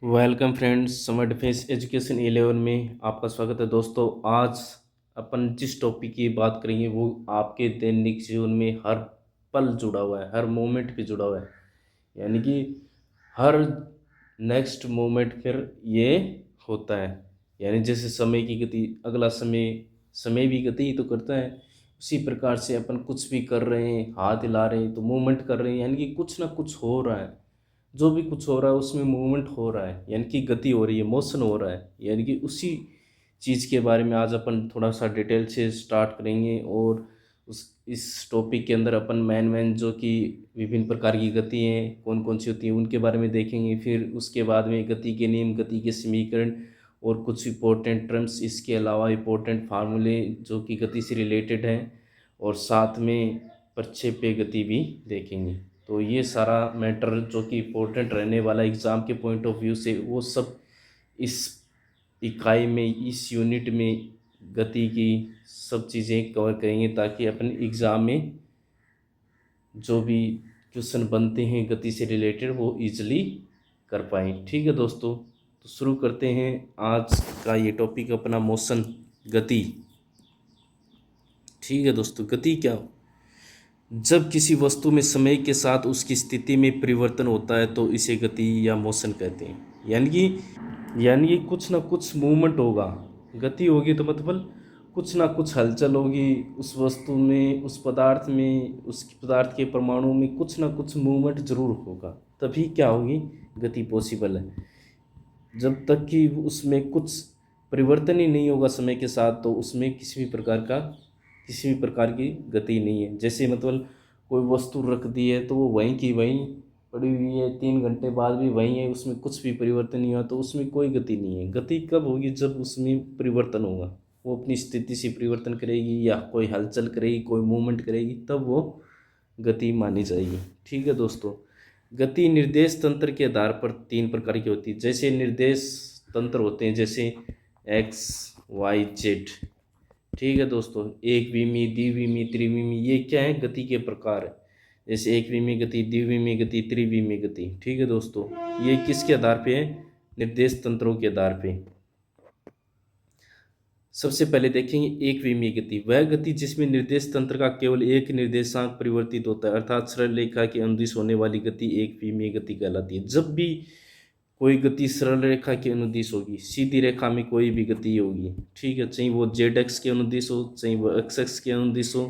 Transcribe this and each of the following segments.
Welcome friends, summer defence education 11 में आपका स्वागत है। दोस्तों, आज अपन जिस टॉपिक की बात करेंगे वो आपके दैनिक जीवन में हर पल जुड़ा हुआ है, हर मोमेंट पे जुड़ा हुआ है। यानी कि हर नेक्स्ट मोमेंट फिर ये होता है। यानी जैसे समय की गति, अगला समय समय भी गति ही तो करता है। उसी प्रकार से अपन कुछ भी कर रहे हैं, हाथ हिला रहे हैं तो मूवमेंट कर रहे हैं, यानी कि कुछ ना कुछ हो रहा है। जो भी कुछ हो रहा है उसमें मूवमेंट हो रहा है, यानी कि गति हो रही है, मोशन हो रहा है। यानी कि उसी चीज़ के बारे में आज अपन थोड़ा सा डिटेल से स्टार्ट करेंगे। और उस इस टॉपिक के अंदर अपन मैन जो कि विभिन्न प्रकार की गति हैं कौन कौन सी होती हैं उनके बारे में देखेंगे। फिर उसके बाद में गति के नियम, गति के समीकरण और कुछ इंपॉर्टेंट टर्म्स, इसके अलावा इंपॉर्टेंट फार्मूले जो कि गति से रिलेटेड हैं, और साथ में प्रक्षेप्य गति भी देखेंगे। तो ये सारा मैटर जो कि इम्पोर्टेंट रहने वाला एग्ज़ाम के पॉइंट ऑफ व्यू से, वो सब इस इकाई में, इस यूनिट में गति की सब चीज़ें कवर करेंगे, ताकि अपन एग्ज़ाम में जो भी क्वेश्चन बनते हैं गति से रिलेटेड वो इजीली कर पाएँ। ठीक है दोस्तों, तो शुरू करते हैं आज का ये टॉपिक अपना, मोशन, गति। ठीक है दोस्तों, गति क्या, जब किसी वस्तु में समय के साथ उसकी स्थिति में परिवर्तन होता है तो इसे गति या मोशन कहते हैं। यानी कि कुछ ना कुछ मूवमेंट होगा। गति होगी तो मतलब कुछ ना कुछ हलचल होगी उस वस्तु में, उस पदार्थ में, उस पदार्थ के परमाणु में कुछ ना कुछ मूवमेंट जरूर होगा, तभी क्या होगी, गति पॉसिबल है। जब तक कि उसमें कुछ परिवर्तन ही नहीं होगा समय के साथ, तो उसमें किसी भी प्रकार की गति नहीं है। जैसे मतलब कोई वस्तु रख दी है तो वो वहीं की वहीं पड़ी हुई है, 3 घंटे बाद भी वहीं है, उसमें कुछ भी परिवर्तन नहीं हुआ, तो उसमें कोई गति नहीं है। गति कब होगी, जब उसमें परिवर्तन होगा, वो अपनी स्थिति से परिवर्तन करेगी या कोई हलचल करेगी, कोई मूवमेंट करेगी, तब वो गति मानी जाएगी। ठीक है दोस्तों, गति निर्देश तंत्र के आधार पर 3 प्रकार की होती है। जैसे निर्देश तंत्र होते हैं, जैसे एक्स, वाई, जेड। ठीक है दोस्तों, एक विमी, द्विविमी, त्रिविमी, ये क्या है, गति के प्रकार है। जैसे एक विमी गति, द्विविमी गति, त्रिविमी गति। ठीक है दोस्तों, ये किसके आधार पे है, निर्देश तंत्रों के आधार पे। सबसे पहले देखेंगे एक विमीय गति। वह गति जिसमें निर्देश तंत्र का केवल एक निर्देशांक परिवर्तित होता है, अर्थात सरल रेखा के अनुदिश होने वाली गति एक विमीय गति कहलाती है। जब भी कोई गति सरल रेखा के अनुदिश होगी, सीधी रेखा में कोई भी गति होगी, ठीक है, चाहे वो जेड एक्स के अनुदिश हो, चाहे वो एक्स एक्स के अनुदिश हो,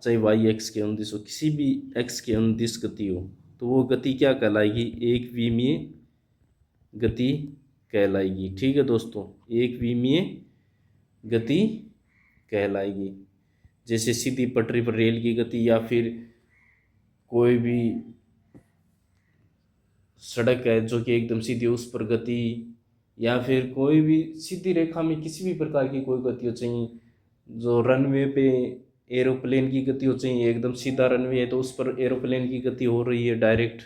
चाहे वाई एक्स के अनुदिश हो, किसी भी एक्स के अनुदिश गति हो, तो वो गति क्या कहलाएगी, एक विमीय गति कहलाएगी। ठीक है दोस्तों, एक विमीय गति कहलाएगी। जैसे सीधी पटरी पर रेल की गति, या फिर कोई भी सड़क है जो कि एकदम सीधी, उस पर गति, या फिर कोई भी सीधी रेखा में किसी भी प्रकार की कोई गति हो, चाहिए जो रनवे पे एरोप्लेन की गति हो, चाहिए एकदम सीधा रनवे है तो उस पर एरोप्लेन की गति हो रही है डायरेक्ट।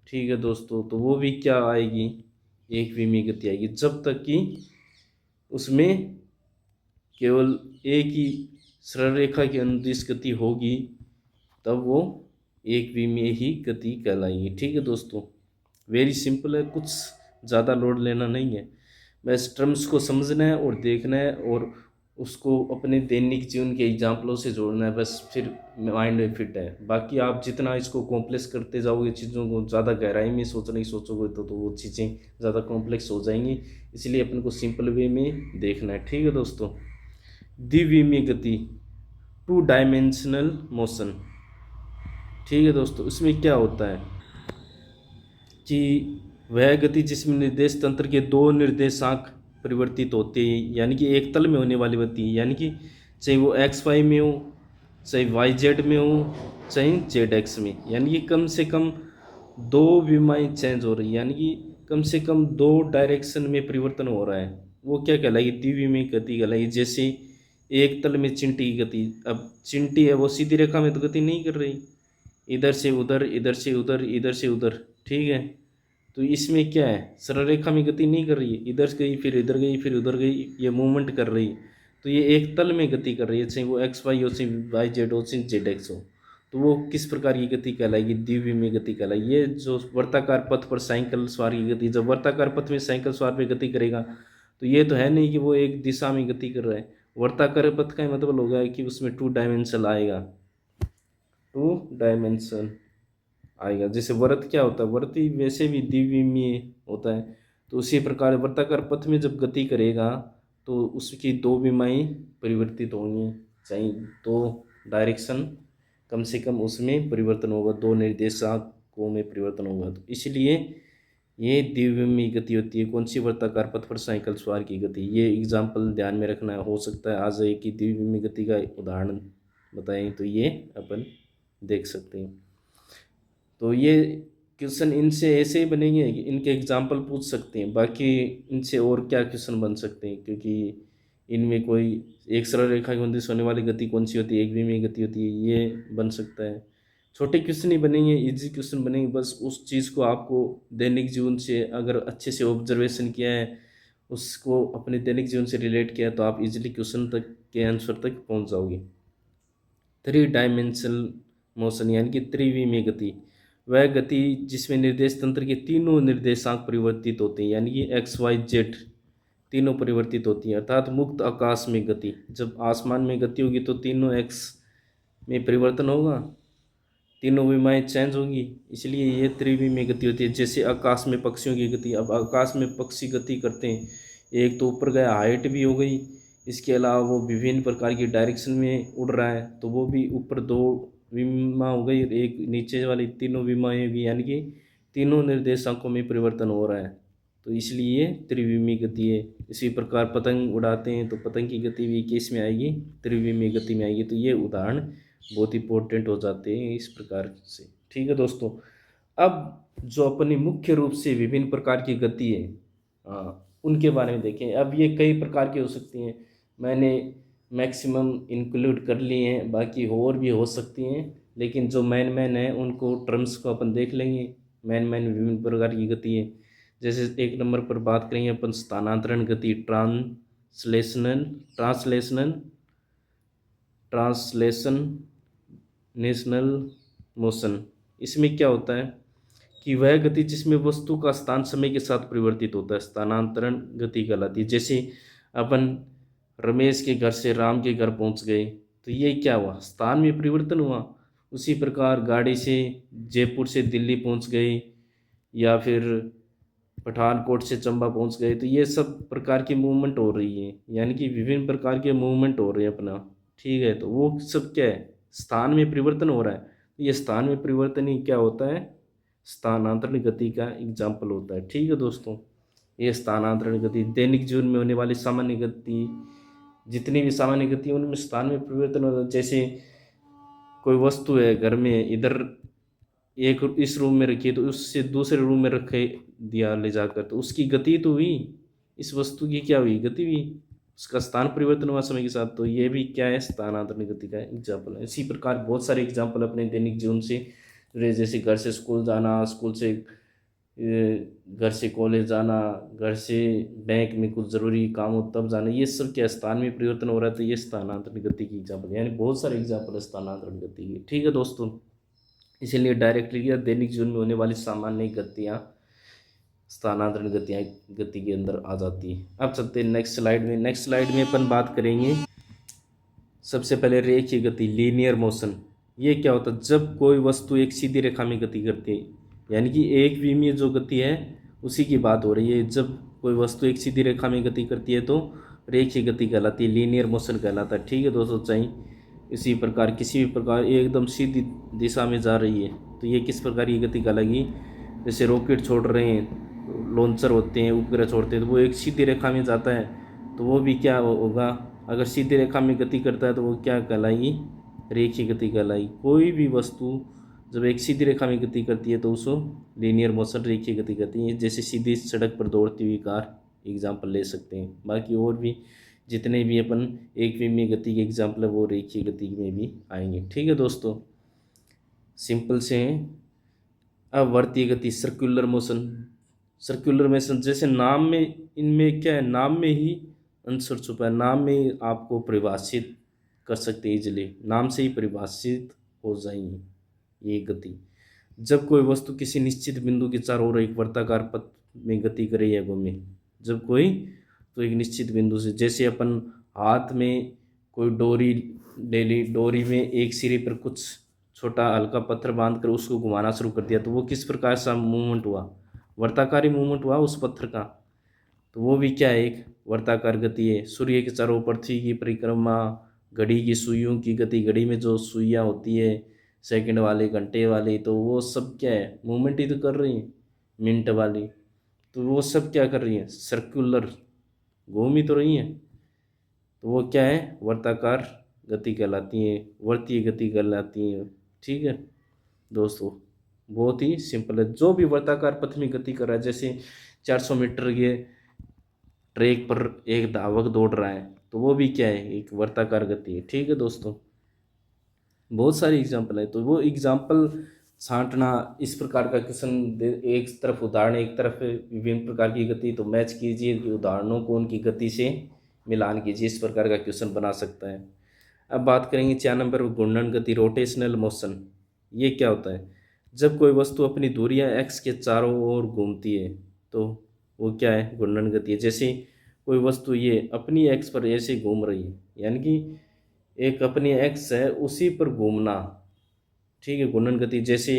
ठीक है दोस्तों, तो वो भी क्या आएगी, एक विमीय गति आएगी, जब तक कि उसमें केवल एक ही सरल रेखा की अनुदिश गति होगी, तब वो एक विमीय ही गति कहलाएगी। ठीक है दोस्तों, वेरी सिंपल है, कुछ ज़्यादा लोड लेना नहीं है, बस टर्म्स को समझना है और देखना है और उसको अपने दैनिक जीवन के एग्जाम्पलों से जोड़ना है, बस फिर माइंड में फिट है। बाकी आप जितना इसको कॉम्प्लेक्स करते जाओगे, चीज़ों को ज़्यादा गहराई में सोचने की सोचोगे तो वो चीज़ें ज़्यादा कॉम्प्लेक्स हो जाएंगी, इसलिए अपन को सिंपल वे में देखना है। ठीक है दोस्तों, द्विविमीय गति, 2 डायमेंशनल मोशन। ठीक है दोस्तों, इसमें क्या होता है कि वह गति जिसमें निर्देश तंत्र के 2 निर्देशांक परिवर्तित होते हैं, यानी कि एक तल में होने वाली गति, यानी कि चाहे वो एक्स वाई में हो, चाहे वाई जेड में हो, चाहे जेड एक्स में, यानी कि कम से कम 2 विमाएँ चेंज हो रही है, यानी कि कम से कम 2 डायरेक्शन में परिवर्तन हो रहा है, वो क्या कहलाएगी, द्विविमीय गति कहलाएगी। जैसे एक तल में चिंटी की गति, अब चिंटी है वो सीधी रेखा में तो गति नहीं कर रही, इधर से उधर, इधर से उधर, इधर से उधर। ठीक है, तो इसमें क्या है, सरल रेखा में गति नहीं कर रही है, इधर गई फिर इधर गई फिर उधर गई, ये मूवमेंट कर रही है, तो ये एक तल में गति कर रही है, चाहे वो एक्स वाई हो, चाहे वाई जेड हो, चाहे जेड एक्स हो। तो वो किस प्रकार की गति कहलाएगी? द्विविमीय गति कहलाएगी। ये जो वर्ताकार पथ पर साइकिल सवार की गति, जब वर्ताकार पथ में साइकिल सवार पे गति करेगा तो ये तो है नहीं कि वो एक दिशा में गति कर रहा है। वर्ताकार पथ का मतलब होगा कि उसमें 2 डायमेंशन आएगा, 2 डायमेंशन आएगा। जैसे वृत्त क्या होता है, वृत्त ही वैसे भी द्विविमीय होता है। तो उसी प्रकार वर्ताकार पथ में जब गति करेगा तो उसकी 2 विमाएं परिवर्तित होंगी, चाहे 2 डायरेक्शन कम से कम उसमें परिवर्तन होगा, 2 निर्देशांकों में परिवर्तन होगा। तो इसलिए ये द्विविमीय गति होती है। कौन सी? वर्ताकार पथ पर साइकिल सवार की गति। ये एग्जाम्पल ध्यान में रखना है, हो सकता है आ जाए कि द्विविमीय गति का उदाहरण बताएं तो ये अपन देख सकते हैं। तो ये क्वेश्चन इनसे ऐसे ही बनेंगे कि इनके एग्जाम्पल पूछ सकते हैं, बाकी इनसे और क्या क्वेश्चन बन सकते हैं, क्योंकि इनमें कोई एक सरल रेखा के बंदिश होने वाली गति कौन सी होती है, एक विमीय गति होती है, ये बन सकता है। छोटे क्वेश्चन ही बनेंगे, इजी क्वेश्चन बनेंगे। बस उस चीज़ को आपको दैनिक जीवन से अगर अच्छे से ऑब्जर्वेशन किया है, उसको अपने दैनिक जीवन से रिलेट किया तो आप इजीली क्वेश्चन तक के आंसर तक पहुंच जाओगे। 3 डायमेंशनल मोशन यानी कि त्रिविमीय गति वह गति जिसमें निर्देश तंत्र के तीनों निर्देशांक परिवर्तित होते हैं, यानी कि एक्स वाई जेड तीनों परिवर्तित होती हैं। अर्थात मुक्त आकाश में गति, जब आसमान में गति होगी तो तीनों एक्स में परिवर्तन होगा, तीनों विमाएं चेंज होगी, इसलिए ये त्रिविमीय गति होती है। जैसे आकाश में पक्षियों की गति, अब आकाश में पक्षी गति करते हैं, एक तो ऊपर गया हाइट भी हो गई, इसके अलावा वो विभिन्न प्रकार की डायरेक्शन में उड़ रहा है तो वो भी ऊपर 2 विमा हो गई, एक नीचे वाली तीनों विमाएं भी, यानी कि तीनों निर्देशांकों में परिवर्तन हो रहा है, तो इसलिए ये त्रिविमीय गति है। इसी प्रकार पतंग उड़ाते हैं तो पतंग की गति भी किस में आएगी? त्रिविमीय गति में आएगी। तो ये उदाहरण बहुत इंपॉर्टेंट हो जाते हैं इस प्रकार से। ठीक है दोस्तों, अब जो अपनी मुख्य रूप से विभिन्न प्रकार की गति है, उनके बारे में देखें। अब ये कई प्रकार की हो सकती हैं, मैंने मैक्सिमम इंक्लूड कर लिए हैं, बाकी और भी हो सकती हैं, लेकिन जो मेन है उनको टर्म्स को अपन देख लेंगे। मेन विभिन्न प्रकार की गति है। जैसे 1 नंबर पर बात करेंगे अपन स्थानांतरण गति, ट्रांसलेशनल मोशन। इसमें क्या होता है कि वह गति जिसमें वस्तु का स्थान समय के साथ परिवर्तित होता है, स्थानांतरण गति कहलाती है। जैसे अपन रमेश के घर से राम के घर पहुंच गए तो ये क्या हुआ? स्थान में परिवर्तन हुआ। उसी प्रकार गाड़ी से जयपुर से दिल्ली पहुंच गए या फिर पठानकोट से चंबा पहुंच गए, तो ये सब प्रकार की मूवमेंट हो रही है, यानी कि विभिन्न प्रकार के मूवमेंट हो रहे हैं अपना। ठीक है, तो वो सब क्या है? स्थान में परिवर्तन हो रहा है। तो ये स्थान में परिवर्तन ही क्या होता है? स्थानांतरण गति का एग्जाम्पल होता है। ठीक है दोस्तों, ये स्थानांतरण गति दैनिक जीवन में होने वाली सामान्य गति, जितनी भी सामान्य गति उनमें स्थान में परिवर्तन होता है। जैसे कोई वस्तु है घर में, इधर एक इस रूम में रखी है तो उससे दूसरे रूम में रखे दिया ले जाकर, तो उसकी गति तो हुई, इस वस्तु की क्या हुई? गति हुई, उसका स्थान परिवर्तन हुआ समय के साथ। तो ये भी क्या है? स्थानांतरण गति का एग्जाम्पल है। इसी प्रकार बहुत सारे एग्जाम्पल अपने दैनिक जीवन से जुड़े, जैसे घर से स्कूल जाना, स्कूल से घर से कॉलेज जाना, घर से बैंक में कुछ ज़रूरी काम हो तब जाना, ये सब क्या स्थान में परिवर्तन हो रहा है, तो ये स्थानांतरण गति की एग्जाम्पल है। यानी बहुत सारे एग्जाम्पल है स्थानांतरण गति की। ठीक है दोस्तों, इसीलिए डायरेक्टली या दैनिक जीवन में होने वाली सामान्य गतियाँ स्थानांतरण गति के अंदर आ जाती है। अब चलते हैं नेक्स्ट स्लाइड में अपन बात करेंगे सबसे पहले रेखीय गति, लीनियर मोशन। ये क्या होता है? जब कोई वस्तु एक सीधी रेखा में गति करती है, यानी कि एक विमीय जो गति है उसी की बात हो रही है। जब कोई वस्तु एक सीधी रेखा में गति करती है तो रेखीय गति कहलाती है, लीनियर मोशन कहलाता है। ठीक है दोस्तों, चाहिए इसी प्रकार किसी भी प्रकार एकदम सीधी दिशा में जा रही है तो ये किस प्रकार की गति कहलाएगी? जैसे रॉकेट छोड़ रहे हैं, लॉन्चर होते हैं, उपग्रह छोड़ते हैं, तो वो एक सीधी रेखा में जाता है तो वो भी क्या होगा? अगर सीधी रेखा में गति करता है तो वो क्या कहलाएगी? रेखीय गति कहलाएगी। कोई भी वस्तु जब एक सीधी रेखा में गति करती है तो उसको लीनियर मोशन, रेखीय गति कहती है। जैसे सीधी सड़क पर दौड़ती हुई कार एग्जाम्पल ले सकते हैं। बाकी और भी जितने भी अपन एक विमीय गति के एग्जाम्पल है वो रेखीय गति में भी आएंगे। ठीक है दोस्तों, सिंपल से हैं। अब वर्तीय गति, सर्कुलर मोशन, जैसे नाम में, इनमें क्या है? नाम में ही आंसर छुपा है, नाम में आपको परिभाषित कर सकते हैं इजीली, नाम से ही परिभाषित हो जाएंगी ये गति। जब कोई वस्तु किसी निश्चित बिंदु के चारों ओर एक वर्ताकार पथ में गति करे या घूमे, जब कोई तो एक निश्चित बिंदु से, जैसे अपन हाथ में कोई डोरी ले ली, डोरी में एक सिरे पर कुछ छोटा हल्का पत्थर बांध कर उसको घुमाना शुरू कर दिया, तो वो किस प्रकार सा मूवमेंट हुआ, वर्ताकारी मूवमेंट हुआ उस पत्थर का। तो वो भी क्या है, एक वर्ताकार गति है। सूर्य के चारों पृथ्वी की परिक्रमा, घड़ी की सुइयों की गति, घड़ी में जो सुइयाँ होती है सेकंड वाली घंटे वाली, तो वो सब क्या है, मूवमेंट ही तो कर रही है। मिनट वाली, तो वो सब क्या कर रही है, सर्कुलर घूम ही तो रही है। तो वो क्या है, वर्ताकार गति कहलाती है, वर्तीय गति कहलाती है। ठीक है दोस्तों, बहुत ही सिंपल है। जो भी वर्ताकार पथ में गति कर रहा है, जैसे 400 मीटर के ट्रैक पर एक धावक दौड़ रहा है, तो वो भी क्या है, एक वर्ताकार गति है। ठीक है दोस्तों, बहुत सारी एग्जाम्पल है, तो वो एग्जाम्पल छांटना, इस प्रकार का क्वेश्चन एक तरफ उदाहरण एक तरफ विभिन्न प्रकार की गति, तो मैच कीजिए कि उदाहरणों को उनकी गति से मिलान कीजिए, इस प्रकार का क्वेश्चन बना सकता है। अब बात करेंगे 4 नंबर पर, घूर्णन गति, रोटेशनल मोशन। ये क्या होता है, जब कोई वस्तु अपनी दूरियां एक्स के चारों ओर घूमती है तो वो क्या है, घूर्णन गति है। जैसे कोई वस्तु ये अपनी एक्स पर ऐसे घूम रही है, यानी कि एक अपनी एक्स है उसी पर घूमना, ठीक है, घूर्णन गति। जैसे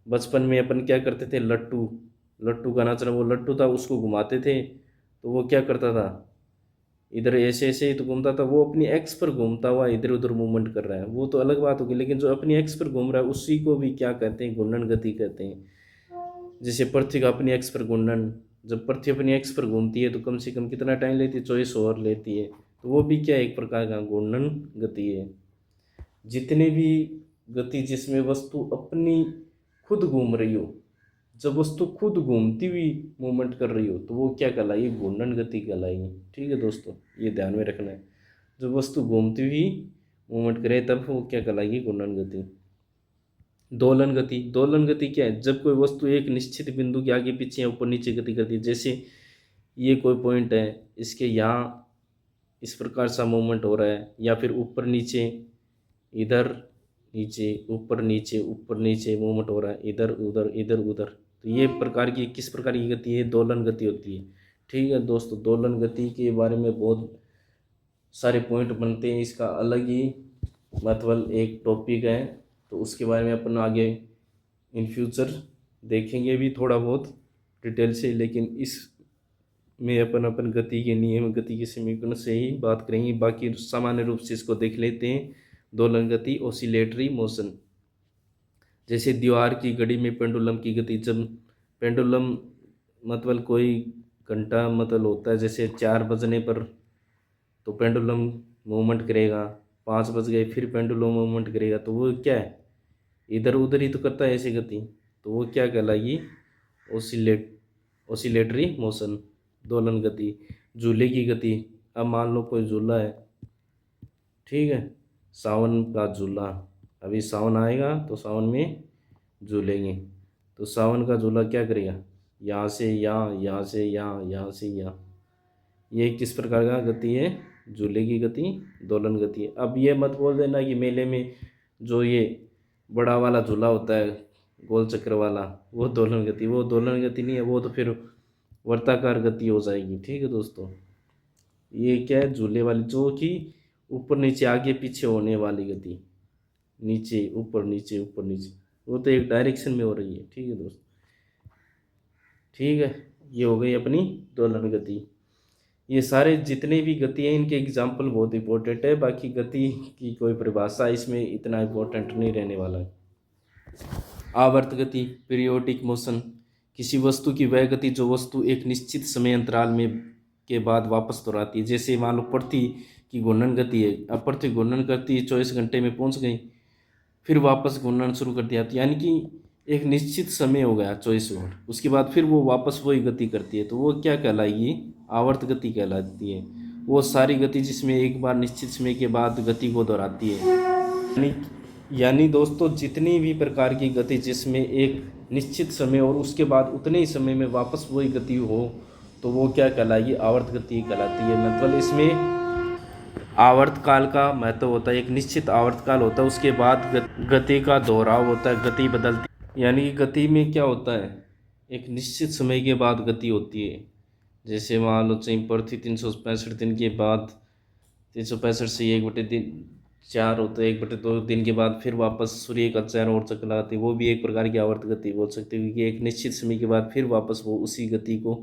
बचपन में अपन क्या करते थे, लट्टू, लट्टू का नाचना, वो लट्टू था उसको घुमाते थे, तो वो क्या करता था, इधर ऐसे ऐसे ही तो घूमता था, वो अपनी एक्स पर घूमता हुआ इधर उधर मूवमेंट कर रहा है, वो तो अलग बात होगी। लेकिन जो अपनी एक्स पर घूम रहा है उसी को भी क्या कहते हैं, घूर्णन गति कहते हैं। जैसे पृथ्वी का अपनी एक्स पर घूर्णन, जब पृथ्वी अपनी एक्स पर घूमती है तो कम से कम कितना टाइम लेती है, 24 ओवर लेती है, तो वो भी क्या एक प्रकार का घूर्णन गति है। जितने भी गति जिसमें वस्तु अपनी खुद घूम रही हो, जब वस्तु खुद घूमती हुई मूवमेंट कर रही हो, तो वो क्या कहलाएगी, घूर्णन गति कहलाएगी। ठीक है दोस्तों, ये ध्यान में रखना है, जब वस्तु घूमती हुई मूवमेंट करे तब वो क्या कहलाएगी, घूर्णन गति। दोलन गति, दोलन गति क्या है, जब कोई वस्तु एक निश्चित बिंदु के आगे पीछे या ऊपर नीचे गति करती है। जैसे ये कोई पॉइंट है, इसके यहाँ इस प्रकार सा मूवमेंट हो रहा है, या फिर ऊपर नीचे, इधर नीचे, ऊपर नीचे मूवमेंट हो रहा है, इधर उधर इधर उधर, तो ये प्रकार की किस प्रकार की गति है, दोलन गति होती है। ठीक है दोस्तों, दोलन गति के बारे में बहुत सारे पॉइंट बनते हैं, इसका अलग ही मतलब एक टॉपिक है, तो उसके बारे में अपन आगे इन फ्यूचर देखेंगे भी थोड़ा बहुत डिटेल से। लेकिन इस में अपन गति के नियम, गति के समीकरण से ही बात करेंगे। बाकी सामान्य रूप से इसको देख लेते हैं। दोलन गति, ऑसिलेटरी मोशन। जैसे दीवार की घड़ी में पेंडुलम की गति, जब पेंडुलम मतलब कोई घंटा मतलब होता है, जैसे 4 बजने पर तो पेंडुलम मूवमेंट करेगा, 5 बज गए फिर पेंडुलम मूवमेंट करेगा, तो वो क्या है, इधर उधर ही तो करता है ऐसी गति, तो वो क्या कहलाएगी, ऑसिलेटरी मोशन, दोलन गति। झूले की गति, अब मान लो कोई झूला है, ठीक है, सावन का झूला, अभी सावन आएगा तो सावन में झूलेंगे, तो सावन का झूला क्या करेगा, यहाँ से यहाँ, यहाँ से यहाँ, यहाँ से यहाँ, ये किस प्रकार का गति है, झूले की गति, दोलन गति है। अब ये मत बोल देना कि मेले में जो ये बड़ा वाला झूला होता है गोल चक्र वाला, वो दोलन गति, वो दोलन गति नहीं है, वो तो फिर वर्ताकार गति हो जाएगी। ठीक है दोस्तों, ये क्या है, झूले वाली, जो कि ऊपर नीचे आगे पीछे होने वाली गति, नीचे ऊपर नीचे ऊपर नीचे, वो तो एक डायरेक्शन में हो रही है। ठीक है दोस्तों, ठीक है, ये हो गई अपनी दोलन गति। ये सारे जितने भी गति हैं इनके एग्जाम्पल बहुत इंपॉर्टेंट है, बाकी गति की कोई परिभाषा इसमें इतना इंपॉर्टेंट नहीं रहने वाला है। आवर्त गति, पीरियोडिक मोशन, किसी वस्तु की वह गति जो वस्तु एक निश्चित समय अंतराल में के बाद वापस दोहराती है। जैसे मान लो पृथ्वी की घूर्णन गति है, अब पृथ्वी घूर्णन करती है, 24 घंटे में पहुंच गई, फिर वापस घूर्णन शुरू कर दिया, तो यानी कि एक निश्चित समय हो गया 24 ओवर, उसके बाद फिर वो वापस वही गति करती है, तो वो क्या कहलाएगी, आवर्त गति कहलाती है। वो सारी गति जिसमें एक बार निश्चित समय के बाद गति को दोहराती है। यानी दोस्तों, जितनी भी प्रकार की गति जिसमें एक निश्चित समय और उसके बाद उतने ही समय में वापस वही गति हो, तो वो क्या कहलाएगी, आवर्त गति कहलाती है। मतलब इसमें आवर्तकाल का महत्व होता है, एक निश्चित आवर्तकाल होता है, उसके बाद गति का दोहराव होता है, गति बदलती, यानी कि गति में क्या होता है, एक निश्चित समय के बाद गति होती है। जैसे मान लो चाहिए पृथ्वी 365 दिन के बाद 365 से 1/4 होता है, 1/2 दिन के बाद फिर वापस सूर्य का चक्र और चक्कर लगाती है, वो भी एक प्रकार की आवर्त गति बोल सकते हैं, क्योंकि एक निश्चित समय के बाद फिर वापस वो उसी गति को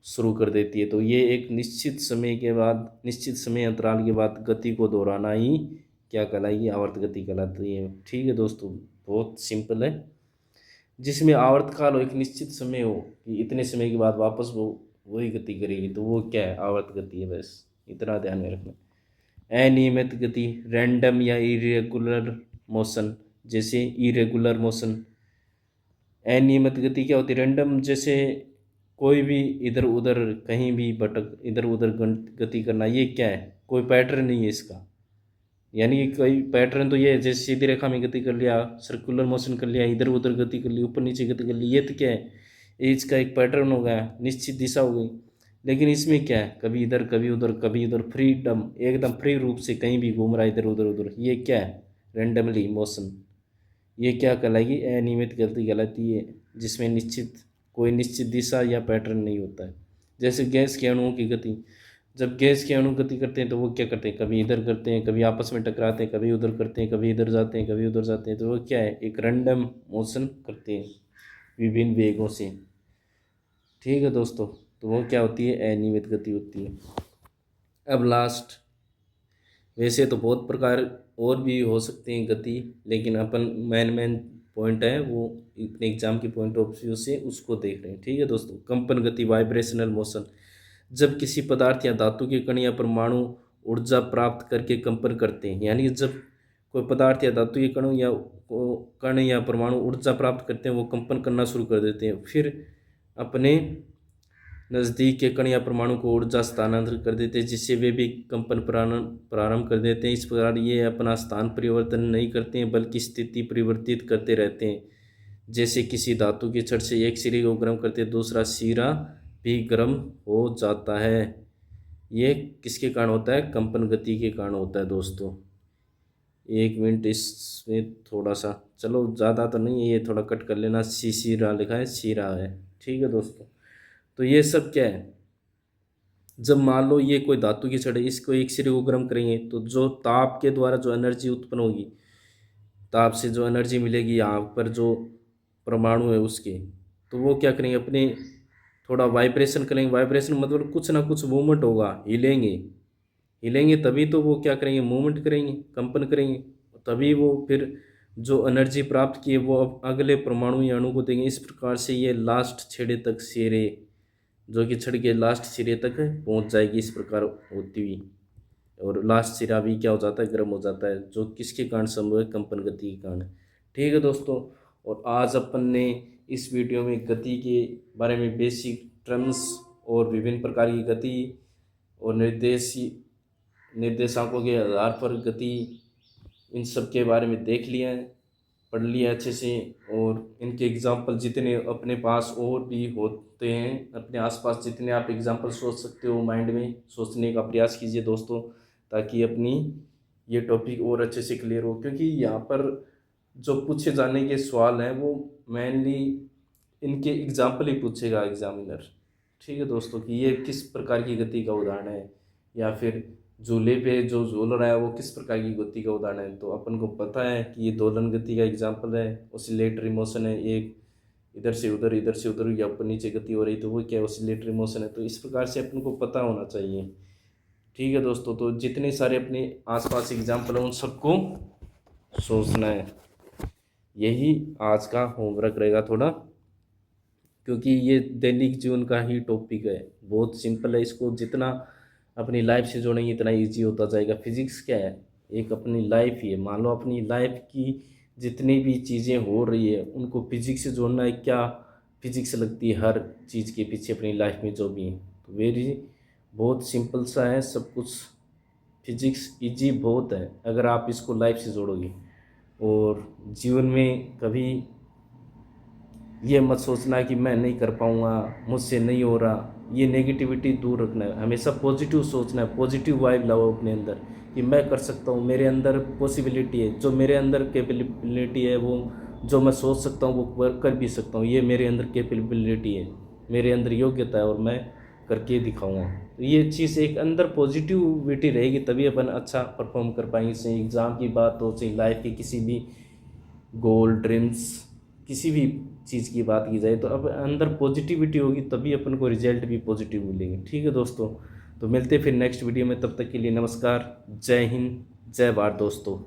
शुरू कर देती है। तो ये एक निश्चित समय के बाद, निश्चित समय अंतराल के बाद गति को दोहराना ही क्या कहलाएगी, आवर्त गति कहलाती है। ठीक है दोस्तों, बहुत सिंपल है। जिसमें आवर्तकाल हो, एक निश्चित समय हो कि इतने समय के बाद वापस वो वही गति करेगी, तो वो क्या है, आवर्त गति है। बस इतना ध्यान में रखना। अनियमित गति, रैंडम या इरेगुलर मोशन। जैसे इरेगुलर मोशन, अनियमित गति क्या होती है, रैंडम, जैसे कोई भी इधर उधर कहीं भी भटक, इधर उधर गति करना, ये क्या है, कोई पैटर्न नहीं है इसका। यानी कोई पैटर्न तो ये है, जैसे सीधी रेखा में गति कर लिया, सर्कुलर मोशन कर लिया, इधर उधर गति कर ली, ऊपर नीचे गति कर ली, ये तो क्या है, इसका एक पैटर्न हो गया, निश्चित दिशा हो गई। लेकिन इसमें क्या है, कभी इधर कभी उधर कभी उधर, फ्रीडम, एकदम फ्री रूप से कहीं भी घूम रहा है इधर उधर उधर, ये क्या है, रेंडमली मोशन। ये क्या कहलाएगी, अनियमित गति कहलाती है, जिसमें कोई निश्चित दिशा या पैटर्न नहीं होता है। जैसे गैस के अणुओं की गति, जब गैस के अणु गति करते हैं तो वो क्या करते हैं, कभी इधर करते हैं, कभी आपस में टकराते हैं, कभी उधर करते हैं, कभी इधर जाते हैं, कभी उधर जाते हैं, तो वो क्या है, एक रैंडम मोशन करते हैं विभिन्न वेगों से। ठीक है दोस्तों, तो वो क्या होती है, अनियमित गति होती है। अब लास्ट, वैसे तो बहुत प्रकार और भी हो सकते हैं गति, लेकिन अपन मेन पॉइंट है वो इतने एग्जाम के पॉइंट ऑफ व्यू से उसको देख रहे हैं। ठीक है दोस्तों, कंपन गति, वाइब्रेशनल मोशन, जब किसी पदार्थ या धातु के कण या परमाणु ऊर्जा प्राप्त करके कंपन करते हैं, यानी जब कोई पदार्थ या धातु के कण या परमाणु ऊर्जा प्राप्त करते हैं, वो कंपन करना शुरू कर देते हैं, फिर अपने नज़दीक के कण या परमाणु को ऊर्जा स्थानांतरित कर देते हैं, जिससे वे भी कंपन प्रारंभ कर देते हैं। इस प्रकार ये अपना स्थान परिवर्तन नहीं करते हैं, बल्कि स्थिति परिवर्तित करते रहते हैं। जैसे किसी धातु के छड़ से एक सिरे को गर्म करते दूसरा सिरा भी गर्म हो जाता है। ये किसके कारण होता है, कंपन गति के कारण होता है दोस्तों। 1 मिनट, इसमें थोड़ा सा, चलो ज़्यादा तो नहीं है, ये थोड़ा कट कर लेना, सिरा लिखा है, सिरा है। ठीक है दोस्तों, तो ये सब क्या है, जब मान लो ये कोई धातु की छड़ है, इसको एक सिरे को गर्म करेंगे तो जो ताप के द्वारा जो एनर्जी उत्पन्न होगी, ताप से जो एनर्जी मिलेगी यहाँ पर जो परमाणु है उसके, तो वो क्या करेंगे, अपने थोड़ा वाइब्रेशन करेंगे। वाइब्रेशन मतलब कुछ ना कुछ मूवमेंट होगा, हिलेंगे, हिलेंगे तभी तो वो क्या करेंगे, मूवमेंट करेंगे, कंपन करेंगे, तभी वो फिर जो एनर्जी प्राप्त की है वो अब अगले परमाणु या अणु को देंगे। इस प्रकार से ये लास्ट छेड़े तक, सिरे जो कि छड़ के लास्ट सिरे तक पहुंच जाएगी, इस प्रकार होती हुई, और लास्ट सिरा भी क्या हो जाता है, गर्म हो जाता है, जो किसके कारण संभव है, कंपन गति के कारण। ठीक है दोस्तों, और आज अपन ने इस वीडियो में गति के बारे में बेसिक टर्म्स और विभिन्न प्रकार की गति और निर्देशांकों के आधार पर गति, इन सब के बारे में देख लिया है, पढ़ लिया अच्छे से, और इनके एग्जाम्पल जितने अपने पास और भी होते हैं, अपने आसपास जितने आप एग्जाम्पल सोच सकते हो, माइंड में सोचने का प्रयास कीजिए दोस्तों, ताकि अपनी ये टॉपिक और अच्छे से क्लियर हो। क्योंकि यहाँ पर जो पूछे जाने के सवाल हैं वो मेनली इनके एग्जाम्पल ही पूछेगा एग्जामिनर। ठीक है दोस्तों, कि ये किस प्रकार की गति का उदाहरण है, या फिर झूले पे जो झूल रहा है वो किस प्रकार की गति का उदाहरण है। तो अपन को पता है कि ये दोलन गति का एग्जाम्पल है, ऑसिलेटरी मोशन है, एक इधर से उधर, इधर से उधर, या ऊपर नीचे गति हो रही, तो वो क्या है, ऑसिलेटरी मोशन है। तो इस प्रकार से अपन को पता होना चाहिए। ठीक है दोस्तों, तो जितने सारे अपने आसपास एग्जाम्पल हैं उन सबको सोचना है। यही आज का होमवर्क रहेगा थोड़ा, क्योंकि ये दैनिक जीवन का ही टॉपिक है, बहुत सिंपल है। इसको जितना अपनी लाइफ से जोड़ेंगे इतना इजी होता जाएगा। फिजिक्स क्या है, एक अपनी लाइफ ही है। मान लो अपनी लाइफ की जितनी भी चीज़ें हो रही है उनको फिजिक्स से जोड़ना है। क्या फिजिक्स लगती है हर चीज़ के पीछे अपनी लाइफ में जो भी है, तो वेरी बहुत सिंपल सा है सब कुछ। फिजिक्स इजी बहुत है अगर आप इसको लाइफ से जोड़ोगे। और जीवन में कभी ये मत सोचना कि मैं नहीं कर पाऊँगा, मुझसे नहीं हो रहा, ये नेगेटिविटी दूर रखना है। हमेशा पॉजिटिव सोचना है, पॉजिटिव वाइब लाओ अपने अंदर कि मैं कर सकता हूँ, मेरे अंदर पॉसिबिलिटी है, जो मेरे अंदर कैपेबिलिटी है, वो जो मैं सोच सकता हूँ वो कर भी सकता हूँ, ये मेरे अंदर कैपेबिलिटी है, मेरे अंदर योग्यता है और मैं करके दिखाऊंगा। तो ये चीज़ एक अंदर पॉजिटिविटी रहेगी तभी अपन अच्छा परफॉर्म कर पाएंगे। चाहे एग्ज़ाम की बात हो, चाहे लाइफ के किसी भी गोल ड्रीम्स, किसी भी चीज़ की बात की जाए, तो अब अंदर पॉजिटिविटी होगी तभी अपन को रिजल्ट भी पॉजिटिव मिलेंगे। ठीक है दोस्तों, तो मिलते हैं फिर नेक्स्ट वीडियो में, तब तक के लिए नमस्कार, जय हिंद, जय भारत दोस्तों।